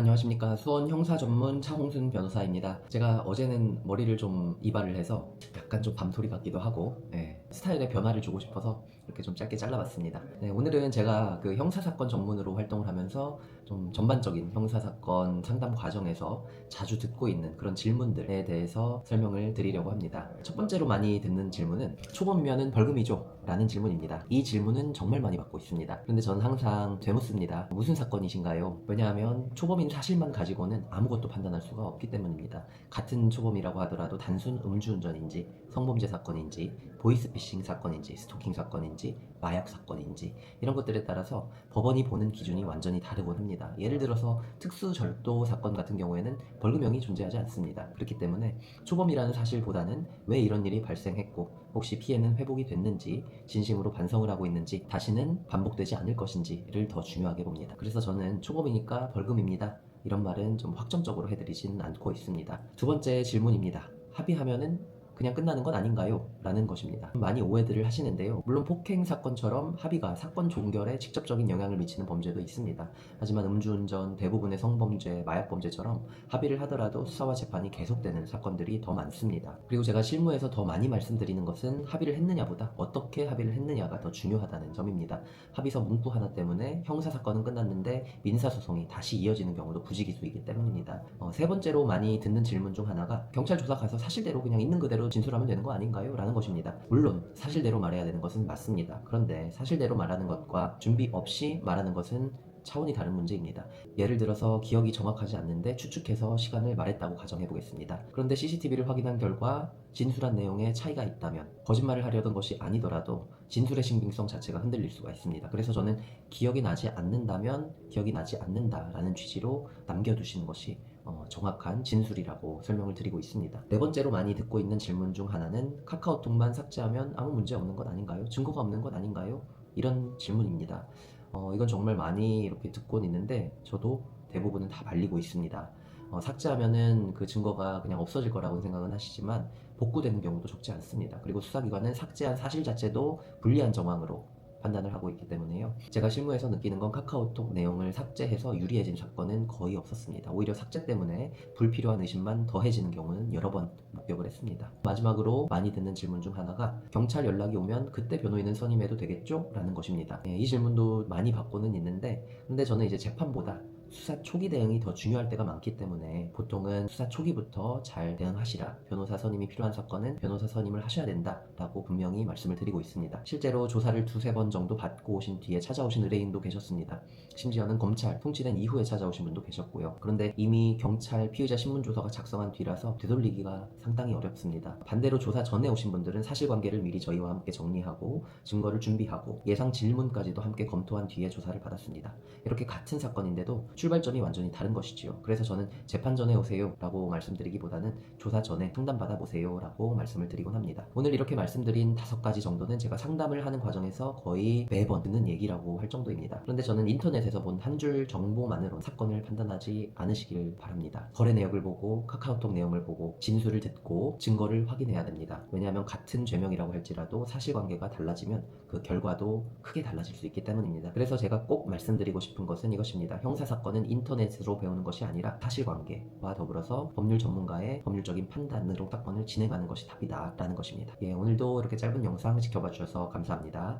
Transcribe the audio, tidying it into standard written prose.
안녕하십니까. 수원 형사 전문 차홍순 변호사입니다. 제가 어제는 머리를 좀 이발을 해서 약간 좀 밤토리 같기도 하고, 스타일에 변화를 주고 싶어서 이렇게 좀 짧게 잘라봤습니다. 오늘은 제가 그 형사사건 전문으로 활동을 하면서 좀 전반적인 형사사건 상담 과정에서 자주 듣고 있는 그런 질문들에 대해서 설명을 드리려고 합니다. 첫 번째로 많이 듣는 질문은 초범이면은 벌금이죠? 라는 질문입니다. 이 질문은 정말 많이 받고 있습니다. 그런데 저는 항상 되묻습니다. 무슨 사건이신가요? 왜냐하면 초범인 사실만 가지고는 아무것도 판단할 수가 없기 때문입니다. 같은 초범이라고 하더라도 단순 음주운전인지 성범죄 사건인지 보이스피싱 사건인지 스토킹 사건인지 마약 사건인지 이런 것들에 따라서 법원이 보는 기준이 완전히 다르곤 합니다. 예를 들어서 특수절도 사건 같은 경우에는 벌금형이 존재하지 않습니다. 그렇기 때문에 초범이라는 사실보다는 왜 이런 일이 발생했고 혹시 피해는 회복이 됐는지 진심으로 반성을 하고 있는지 다시는 반복되지 않을 것인지를 더 중요하게 봅니다. 그래서 저는 초범이니까 벌금입니다. 이런 말은 좀 확정적으로 해드리지는 않고 있습니다. 두 번째 질문입니다. 합의하면은 그냥 끝나는 건 아닌가요? 라는 것입니다. 많이 오해들을 하시는데요. 물론 폭행 사건처럼 합의가 사건 종결에 직접적인 영향을 미치는 범죄도 있습니다. 하지만 음주운전, 대부분의 성범죄, 마약범죄처럼 합의를 하더라도 수사와 재판이 계속되는 사건들이 더 많습니다. 그리고 제가 실무에서 더 많이 말씀드리는 것은 합의를 했느냐보다 어떻게 합의를 했느냐가 더 중요하다는 점입니다. 합의서 문구 하나 때문에 형사사건은 끝났는데 민사소송이 다시 이어지는 경우도 부지기수이기 때문입니다. 세 번째로 많이 듣는 질문 중 하나가 경찰 조사 가서 사실대로 그냥 있는 그대로 진술하면 되는 거 아닌가요? 라는 것입니다. 물론 사실대로 말해야 되는 것은 맞습니다. 그런데 사실대로 말하는 것과 준비 없이 말하는 것은 차원이 다른 문제입니다. 예를 들어서 기억이 정확하지 않는데 추측해서 시간을 말했다고 가정해 보겠습니다. 그런데 CCTV를 확인한 결과 진술한 내용에 차이가 있다면 거짓말을 하려던 것이 아니더라도 진술의 신빙성 자체가 흔들릴 수가 있습니다. 그래서 저는 기억이 나지 않는다면 기억이 나지 않는다라는 취지로 남겨두시는 것이 정확한 진술이라고 설명을 드리고 있습니다. 네 번째로 많이 듣고 있는 질문 중 하나는 카카오톡만 삭제하면 아무 문제 없는 것 아닌가요? 증거가 없는 것 아닌가요? 이런 질문입니다. 이건 정말 많이 이렇게 듣곤 있는데 저도 대부분은 다 말리고 있습니다. 삭제하면은 그 증거가 그냥 없어질 거라고 생각은 하시지만 복구되는 경우도 적지 않습니다. 그리고 수사기관은 삭제한 사실 자체도 불리한 정황으로 판단을 하고 있기 때문에요. 제가 실무에서 느끼는 건 카카오톡 내용을 삭제해서 유리해진 사건은 거의 없었습니다. 오히려 삭제 때문에 불필요한 의심만 더해지는 경우는 여러 번 목격을 했습니다. 마지막으로 많이 듣는 질문 중 하나가 경찰 연락이 오면 그때 변호인은 선임해도 되겠죠? 라는 것입니다. 이 질문도 많이 받고는 있는데 근데 저는 이제 재판보다 수사 초기 대응이 더 중요할 때가 많기 때문에 보통은 수사 초기부터 잘 대응하시라. 변호사 선임이 필요한 사건은 변호사 선임을 하셔야 된다라고 분명히 말씀을 드리고 있습니다. 실제로 조사를 두세 번 정도 받고 오신 뒤에 찾아오신 의뢰인도 계셨습니다. 심지어는 검찰 통치된 이후에 찾아오신 분도 계셨고요. 그런데 이미 경찰 피의자 신문조서가 작성한 뒤라서 되돌리기가 상당히 어렵습니다. 반대로 조사 전에 오신 분들은 사실관계를 미리 저희와 함께 정리하고 증거를 준비하고 예상 질문까지도 함께 검토한 뒤에 조사를 받았습니다. 이렇게 같은 사건인데도 출발점이 완전히 다른 것이지요. 그래서 저는 재판 전에 오세요 라고 말씀드리기보다는 조사 전에 상담 받아보세요 라고 말씀을 드리곤 합니다. 오늘 이렇게 말씀드린 5가지 정도는 제가 상담을 하는 과정에서 거의 매번 듣는 얘기라고 할 정도입니다. 그런데 저는 인터넷에서 본 한 줄 정보만으로 사건을 판단하지 않으시길 바랍니다. 거래 내역을 보고 카카오톡 내용을 보고 진술을 듣고 증거를 확인해야 됩니다. 왜냐하면 같은 죄명이라고 할지라도 사실관계가 달라지면 그 결과도 크게 달라질 수 있기 때문입니다. 그래서 제가 꼭 말씀드리고 싶은 것은 이것입니다. 형사사건은 인터넷으로 배우는 것이 아니라 사실관계와 더불어서 법률 전문가의 법률적인 판단으로 사건을 진행하는 것이 답이다 라는 것입니다. 오늘도 이렇게 짧은 영상 지켜봐 주셔서 감사합니다.